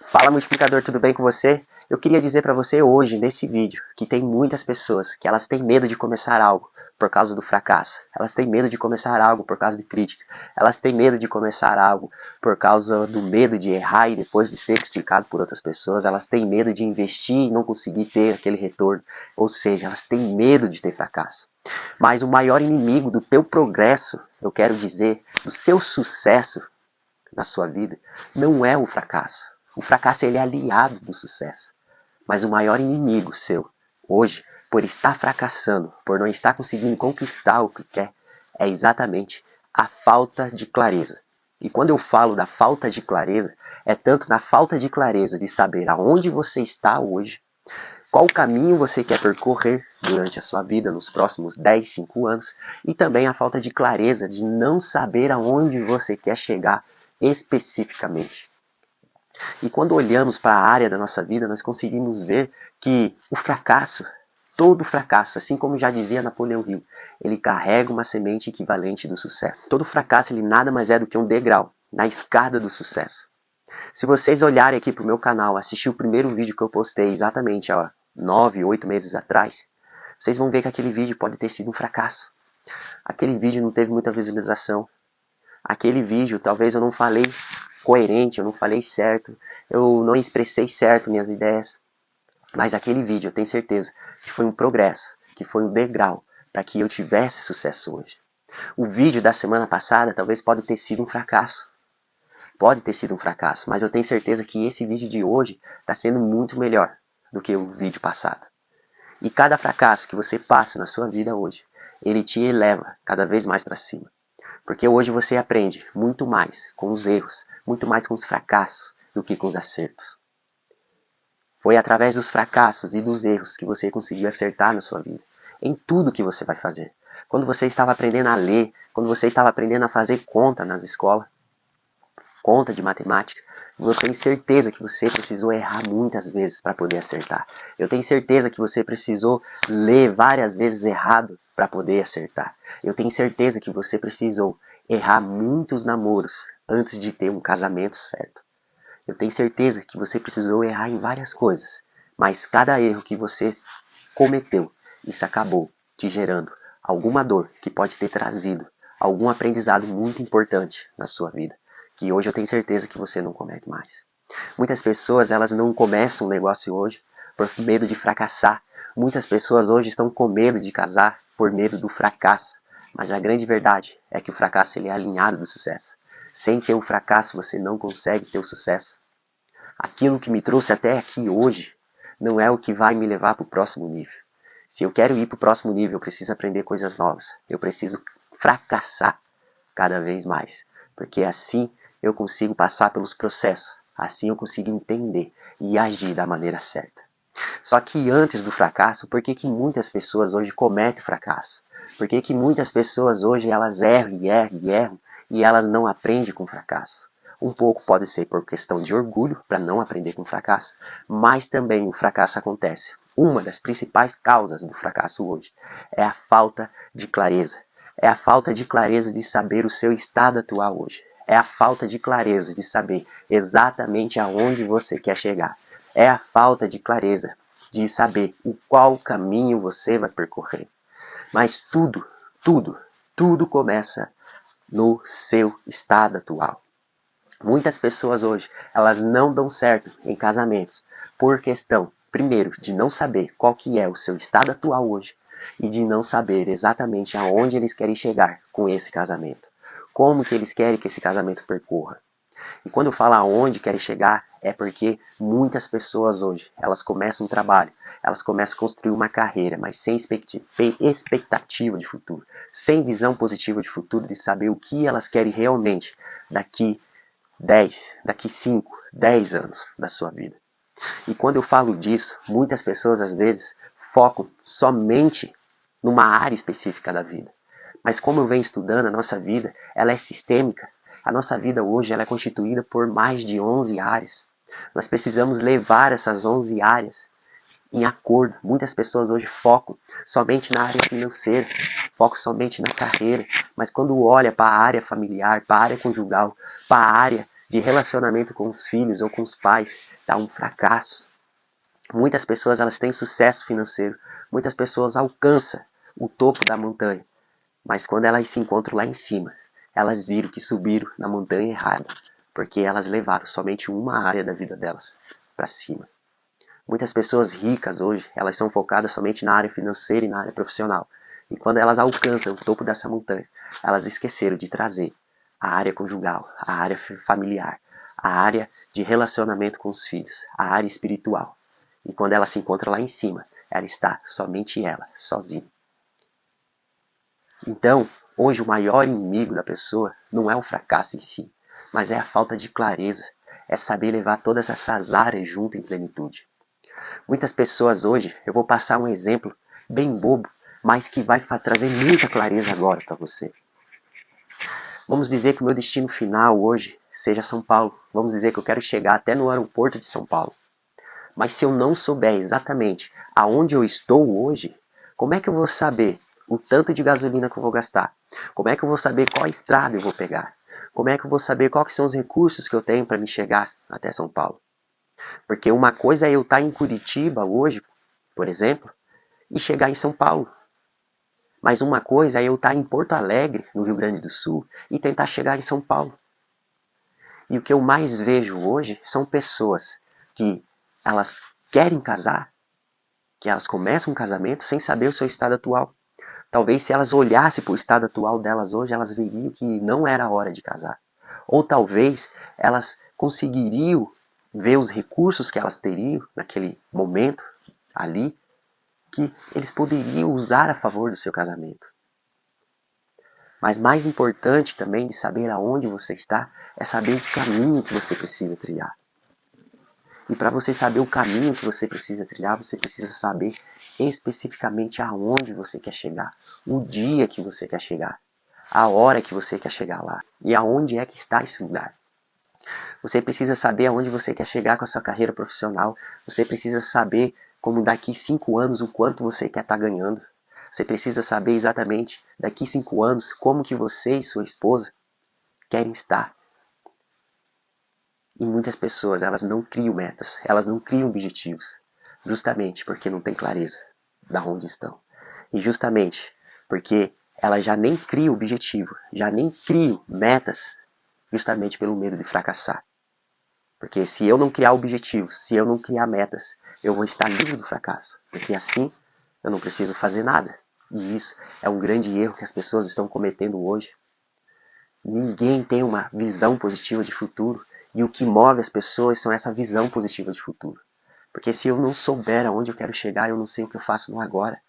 Fala multiplicador, tudo bem com você? Eu queria dizer para você hoje, nesse vídeo, que tem muitas pessoas que elas têm medo de começar algo por causa do fracasso. Elas têm medo de começar algo por causa de crítica. Elas têm medo de começar algo por causa do medo de errar e depois de ser criticado por outras pessoas. Elas têm medo de investir e não conseguir ter aquele retorno. Ou seja, elas têm medo de ter fracasso. Mas o maior inimigo do teu progresso, eu quero dizer, do seu sucesso na sua vida, não é o fracasso. O fracasso ele é aliado do sucesso. Mas o maior inimigo seu, hoje, por estar fracassando, por não estar conseguindo conquistar o que quer, é exatamente a falta de clareza. E quando eu falo da falta de clareza, é tanto na falta de clareza de saber aonde você está hoje, qual caminho você quer percorrer durante a sua vida nos próximos 10, 5 anos, e também a falta de clareza de não saber aonde você quer chegar especificamente. E quando olhamos para a área da nossa vida, nós conseguimos ver que o fracasso, todo fracasso, assim como já dizia Napoleão Hill, ele carrega uma semente equivalente do sucesso. Todo fracasso ele nada mais é do que um degrau na escada do sucesso. Se vocês olharem aqui para o meu canal, assistir o primeiro vídeo que eu postei exatamente há 9, 8 meses atrás, vocês vão ver que aquele vídeo pode ter sido um fracasso. Aquele vídeo não teve muita visualização. Aquele vídeo talvez eu não falei coerente, eu não falei certo, eu não expressei certo minhas ideias. Mas aquele vídeo eu tenho certeza que foi um progresso, que foi um degrau para que eu tivesse sucesso hoje. O vídeo da semana passada talvez pode ter sido um fracasso. Pode ter sido um fracasso, mas eu tenho certeza que esse vídeo de hoje está sendo muito melhor do que o vídeo passado. E cada fracasso que você passa na sua vida hoje, ele te eleva cada vez mais para cima. Porque hoje você aprende muito mais com os erros, muito mais com os fracassos do que com os acertos. Foi através dos fracassos e dos erros que você conseguiu acertar na sua vida, em tudo que você vai fazer. Quando você estava aprendendo a ler, quando você estava aprendendo a fazer conta nas escolas, conta de matemática, eu tenho certeza que você precisou errar muitas vezes para poder acertar. Eu tenho certeza que você precisou ler várias vezes errado para poder acertar. Eu tenho certeza que você precisou errar muitos namoros antes de ter um casamento certo. Eu tenho certeza que você precisou errar em várias coisas, mas cada erro que você cometeu, isso acabou te gerando alguma dor que pode ter trazido algum aprendizado muito importante na sua vida, que hoje eu tenho certeza que você não comete mais. Muitas pessoas elas não começam um negócio hoje por medo de fracassar. Muitas pessoas hoje estão com medo de casar por medo do fracasso. Mas a grande verdade é que o fracasso ele é alinhado do sucesso. Sem ter o fracasso você não consegue ter o sucesso. Aquilo que me trouxe até aqui hoje não é o que vai me levar para o próximo nível. Se eu quero ir para o próximo nível, eu preciso aprender coisas novas. Eu preciso fracassar cada vez mais. Porque assim eu consigo passar pelos processos. Assim eu consigo entender e agir da maneira certa. Só que antes do fracasso, por que muitas pessoas hoje cometem fracasso? Por que muitas pessoas hoje elas erram e erram e erram e elas não aprendem com o fracasso? Um pouco pode ser por questão de orgulho, para não aprender com o fracasso, mas também o fracasso acontece. Uma das principais causas do fracasso hoje é a falta de clareza. É a falta de clareza de saber o seu estado atual hoje. É a falta de clareza de saber exatamente aonde você quer chegar. É a falta de clareza de saber o qual caminho você vai percorrer. Mas tudo começa no seu estado atual. Muitas pessoas hoje, elas não dão certo em casamentos por questão, primeiro, de não saber qual que é o seu estado atual hoje e de não saber exatamente aonde eles querem chegar com esse casamento. Como que eles querem que esse casamento percorra. E quando eu falo aonde querem chegar, é porque muitas pessoas hoje, elas começam um trabalho, elas começam a construir uma carreira, mas sem expectativa de futuro, sem visão positiva de futuro, de saber o que elas querem realmente daqui 5, 10 anos da sua vida. E quando eu falo disso, muitas pessoas às vezes focam somente numa área específica da vida. Mas como eu venho estudando, a nossa vida ela é sistêmica. A nossa vida hoje ela é constituída por mais de 11 áreas. Nós precisamos levar essas 11 áreas em acordo. Muitas pessoas hoje focam somente na área financeira, focam somente na carreira, mas quando olha para a área familiar, para a área conjugal, para a área de relacionamento com os filhos ou com os pais está um fracasso. Muitas pessoas elas têm sucesso financeiro, muitas pessoas alcançam o topo da montanha, mas quando elas se encontram lá em cima, elas viram que subiram na montanha errada, porque elas levaram somente uma área da vida delas para cima. Muitas pessoas ricas hoje, elas são focadas somente na área financeira e na área profissional. E quando elas alcançam o topo dessa montanha, elas esqueceram de trazer a área conjugal, a área familiar, a área de relacionamento com os filhos, a área espiritual. E quando ela se encontra lá em cima, ela está somente ela, sozinha. Então, hoje o maior inimigo da pessoa não é o fracasso em si, mas é a falta de clareza, é saber levar todas essas áreas junto em plenitude. Muitas pessoas hoje, eu vou passar um exemplo bem bobo, mas que vai trazer muita clareza agora para você. Vamos dizer que o meu destino final hoje seja São Paulo. Vamos dizer que eu quero chegar até no aeroporto de São Paulo. Mas se eu não souber exatamente aonde eu estou hoje, como é que eu vou saber o tanto de gasolina que eu vou gastar? Como é que eu vou saber qual estrada eu vou pegar? Como é que eu vou saber quais são os recursos que eu tenho para me chegar até São Paulo? Porque uma coisa é eu estar em Curitiba hoje, por exemplo, e chegar em São Paulo. Mas uma coisa é eu estar em Porto Alegre, no Rio Grande do Sul, e tentar chegar em São Paulo. E o que eu mais vejo hoje são pessoas que elas querem casar, que elas começam um casamento sem saber o seu estado atual. Talvez se elas olhassem para o estado atual delas hoje, elas veriam que não era a hora de casar. Ou talvez elas conseguiriam ver os recursos que elas teriam naquele momento ali, que eles poderiam usar a favor do seu casamento. Mas mais importante também de saber aonde você está, é saber o caminho que você precisa trilhar. E para você saber o caminho que você precisa trilhar, você precisa saber especificamente aonde você quer chegar, o dia que você quer chegar, a hora que você quer chegar lá e aonde é que está esse lugar. Você precisa saber aonde você quer chegar com a sua carreira profissional, você precisa saber como daqui 5 anos o quanto você quer estar ganhando. Você precisa saber exatamente daqui 5 anos como que você e sua esposa querem estar. E muitas pessoas, elas não criam metas, elas não criam objetivos, justamente porque não tem clareza da onde estão. E justamente porque elas já nem criam objetivo, já nem criam metas, justamente pelo medo de fracassar. Porque se eu não criar objetivos, se eu não criar metas, eu vou estar livre do fracasso. Porque assim eu não preciso fazer nada. E isso é um grande erro que as pessoas estão cometendo hoje. Ninguém tem uma visão positiva de futuro. E o que move as pessoas são essa visão positiva de futuro. Porque se eu não souber aonde eu quero chegar, eu não sei o que eu faço no agora.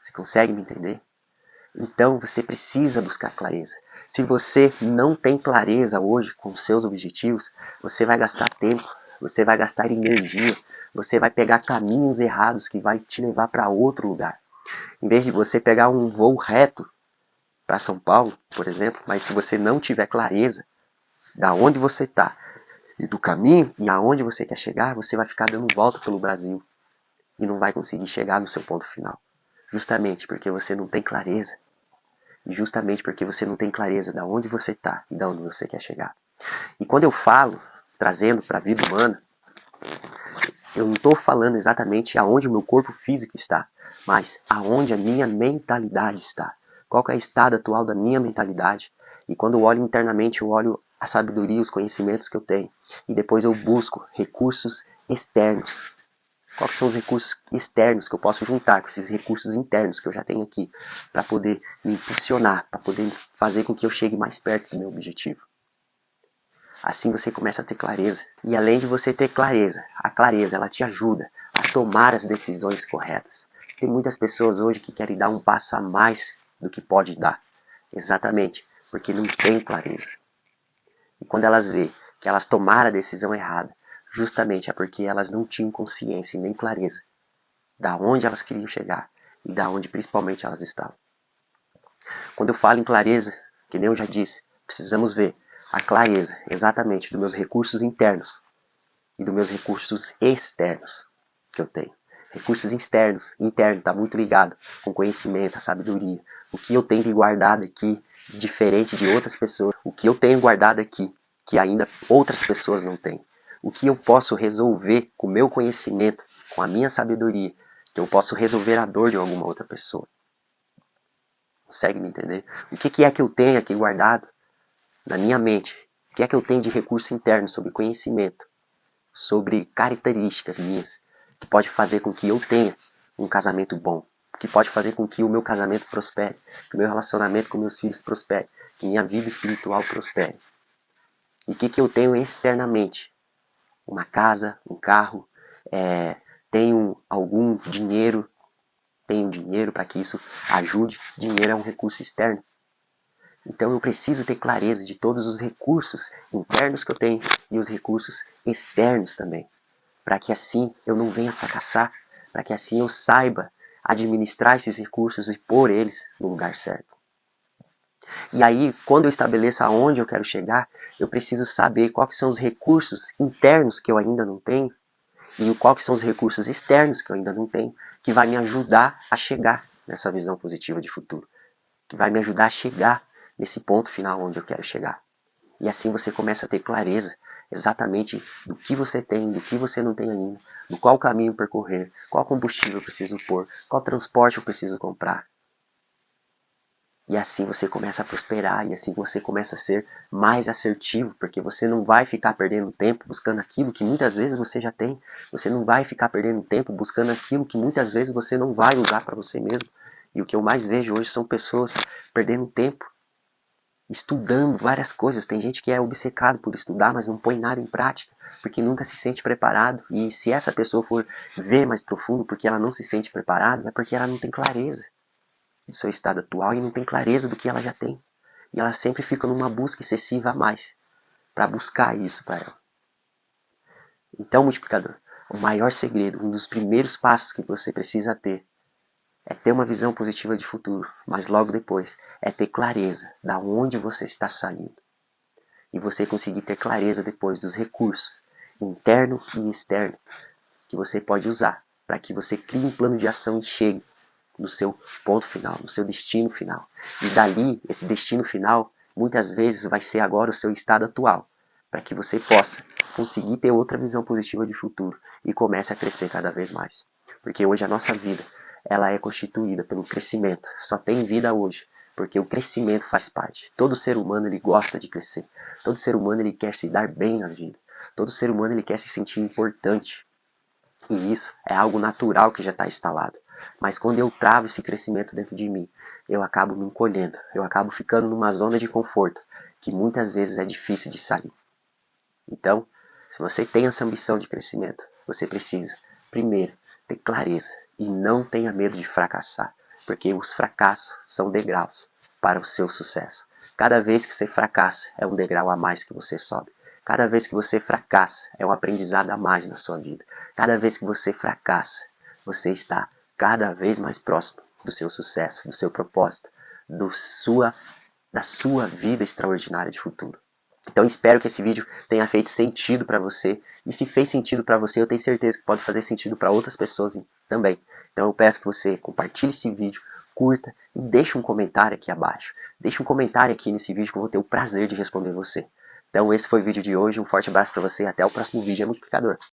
Você consegue me entender? Então você precisa buscar clareza. Se você não tem clareza hoje com seus objetivos, você vai gastar tempo, você vai gastar energia, você vai pegar caminhos errados que vai te levar para outro lugar. Em vez de você pegar um voo reto para São Paulo, por exemplo, mas se você não tiver clareza da onde você está e do caminho e aonde você quer chegar, você vai ficar dando volta pelo Brasil e não vai conseguir chegar no seu ponto final. Justamente porque você não tem clareza. E justamente porque você não tem clareza de onde você está e de onde você quer chegar. E quando eu falo, trazendo para a vida humana, eu não estou falando exatamente aonde o meu corpo físico está, mas aonde a minha mentalidade está. Qual é o estado atual da minha mentalidade. E quando eu olho internamente, eu olho a sabedoria, os conhecimentos que eu tenho. E depois eu busco recursos externos. Quais são os recursos externos que eu posso juntar com esses recursos internos que eu já tenho aqui para poder me impulsionar, para poder fazer com que eu chegue mais perto do meu objetivo. Assim você começa a ter clareza. E além de você ter clareza, a clareza ela te ajuda a tomar as decisões corretas. Tem muitas pessoas hoje que querem dar um passo a mais do que pode dar. Exatamente, porque não tem clareza. E quando elas veem que elas tomaram a decisão errada, justamente é porque elas não tinham consciência e nem clareza da onde elas queriam chegar e da onde principalmente elas estavam. Quando eu falo em clareza, que nem eu já disse, precisamos ver a clareza exatamente dos meus recursos internos e dos meus recursos externos que eu tenho. Recursos internos está muito ligado com conhecimento, a sabedoria. O que eu tenho guardado aqui, diferente de outras pessoas, o que eu tenho guardado aqui que ainda outras pessoas não têm. O que eu posso resolver com o meu conhecimento, com a minha sabedoria, que eu posso resolver a dor de alguma outra pessoa. Consegue me entender? O que é que eu tenho aqui guardado na minha mente? O que é que eu tenho de recurso interno sobre conhecimento, sobre características minhas, que pode fazer com que eu tenha um casamento bom, que pode fazer com que o meu casamento prospere, que o meu relacionamento com meus filhos prospere, que minha vida espiritual prospere. E o que eu tenho externamente? Uma casa, um carro, tenho algum dinheiro, tenho dinheiro para que isso ajude. Dinheiro é um recurso externo. Então eu preciso ter clareza de todos os recursos internos que eu tenho e os recursos externos também, para que assim eu não venha fracassar, para que assim eu saiba administrar esses recursos e pôr eles no lugar certo. E aí, quando eu estabeleço aonde eu quero chegar, eu preciso saber quais são os recursos internos que eu ainda não tenho e quais são os recursos externos que eu ainda não tenho, que vai me ajudar a chegar nessa visão positiva de futuro, que vai me ajudar a chegar nesse ponto final onde eu quero chegar. E assim você começa a ter clareza exatamente do que você tem, do que você não tem ainda, do qual caminho percorrer, qual combustível eu preciso pôr, qual transporte eu preciso comprar. E assim você começa a prosperar, e assim você começa a ser mais assertivo, porque você não vai ficar perdendo tempo buscando aquilo que muitas vezes você já tem. Você não vai ficar perdendo tempo buscando aquilo que muitas vezes você não vai usar para você mesmo. E o que eu mais vejo hoje são pessoas perdendo tempo, estudando várias coisas. Tem gente que é obcecado por estudar, mas não põe nada em prática, porque nunca se sente preparado. E se essa pessoa for ver mais profundo porque ela não se sente preparada, é porque ela não tem clareza do seu estado atual e não tem clareza do que ela já tem. E ela sempre fica numa busca excessiva a mais para buscar isso para ela. Então, multiplicador, o maior segredo, um dos primeiros passos que você precisa ter é ter uma visão positiva de futuro, mas logo depois é ter clareza da onde você está saindo. E você conseguir ter clareza depois dos recursos interno e externo que você pode usar para que você crie um plano de ação e chegue no seu ponto final, no seu destino final. E dali, esse destino final, muitas vezes vai ser agora o seu estado atual, para que você possa conseguir ter outra visão positiva de futuro e comece a crescer cada vez mais. Porque hoje a nossa vida, ela é constituída pelo crescimento. Só tem vida hoje, porque o crescimento faz parte. Todo ser humano ele gosta de crescer. Todo ser humano ele quer se dar bem na vida. Todo ser humano ele quer se sentir importante. E isso é algo natural que já está instalado. Mas quando eu travo esse crescimento dentro de mim, eu acabo me encolhendo, eu acabo ficando numa zona de conforto, que muitas vezes é difícil de sair. Então, se você tem essa ambição de crescimento, você precisa, primeiro, ter clareza e não tenha medo de fracassar, porque os fracassos são degraus para o seu sucesso. Cada vez que você fracassa, é um degrau a mais que você sobe. Cada vez que você fracassa, é um aprendizado a mais na sua vida. Cada vez que você fracassa, você está cada vez mais próximo do seu sucesso, do seu propósito, da sua vida extraordinária de futuro. Então espero que esse vídeo tenha feito sentido para você. E se fez sentido para você, eu tenho certeza que pode fazer sentido para outras pessoas também. Então eu peço que você compartilhe esse vídeo, curta e deixe um comentário aqui abaixo. Deixe um comentário aqui nesse vídeo que eu vou ter o prazer de responder você. Então esse foi o vídeo de hoje. Um forte abraço para você e até o próximo vídeo. É multiplicador.